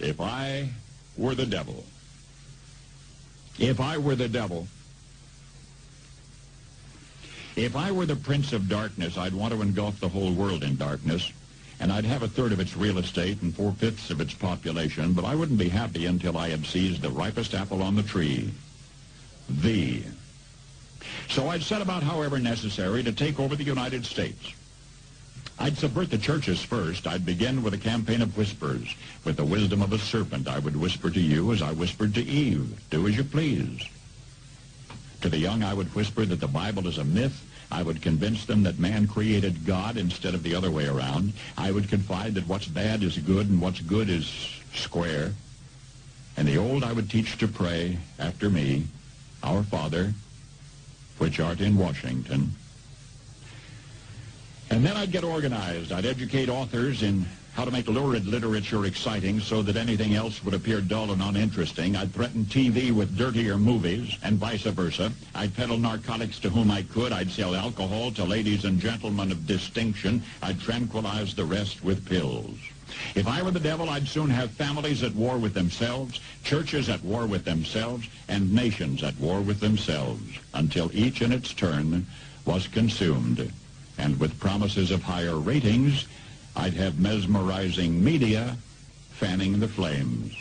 If I were the devil. If I were the devil. If I were the prince of darkness, I'd want to engulf the whole world in darkness, and I'd have a third of its real estate and 4/5 of its population, but I wouldn't be happy until I had seized the ripest apple on the tree. Thee. So I'd set about, however necessary, to take over the United States. I'd subvert the churches first. I'd begin with a campaign of whispers. With the wisdom of a serpent, I would whisper to you as I whispered to Eve, do as you please. To the young, I would whisper that the Bible is a myth. I would convince them that man created God instead of the other way around. I would confide that what's bad is good and what's good is square. And the old I would teach to pray after me, Our Father, which art in Washington. And then I'd get organized. I'd educate authors in how to make lurid literature exciting so that anything else would appear dull and uninteresting. I'd threaten TV with dirtier movies and vice versa. I'd peddle narcotics to whom I could. I'd sell alcohol to ladies and gentlemen of distinction. I'd tranquilize the rest with pills. If I were the devil, I'd soon have families at war with themselves, churches at war with themselves, and nations at war with themselves, until each in its turn was consumed. And with promises of higher ratings, I'd have mesmerizing media fanning the flames.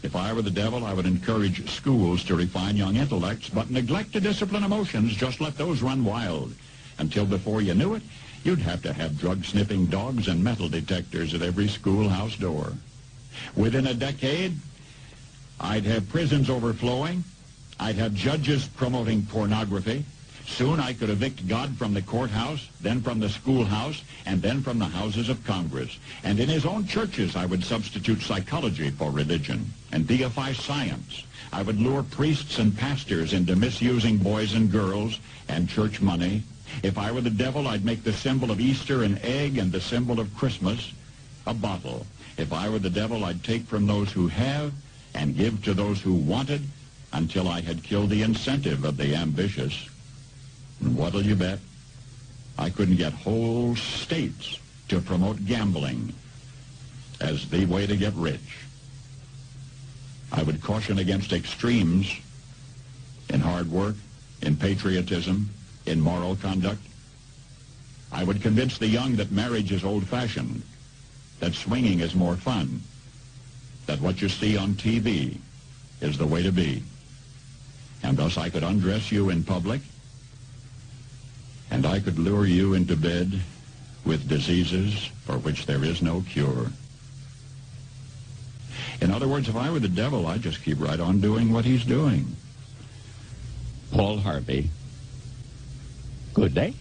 If I were the devil, I would encourage schools to refine young intellects, but neglect to discipline emotions. Just let those run wild. Until before you knew it, you'd have to have drug-sniffing dogs and metal detectors at every schoolhouse door. Within a decade, I'd have prisons overflowing. I'd have judges promoting pornography. Soon I could evict God from the courthouse, then from the schoolhouse, and then from the houses of Congress. And in his own churches, I would substitute psychology for religion and deify science. I would lure priests and pastors into misusing boys and girls and church money. If I were the devil, I'd make the symbol of Easter an egg and the symbol of Christmas a bottle. If I were the devil, I'd take from those who have and give to those who wanted until I had killed the incentive of the ambitious. And what'll you bet? I couldn't get whole states to promote gambling as the way to get rich. I would caution against extremes in hard work, in patriotism, in moral conduct. I would convince the young that marriage is old-fashioned, that swinging is more fun, that what you see on TV is the way to be. And thus I could undress you in public, and I could lure you into bed with diseases for which there is no cure. In other words, if I were the devil, I'd just keep right on doing what he's doing. Paul Harvey. Good day.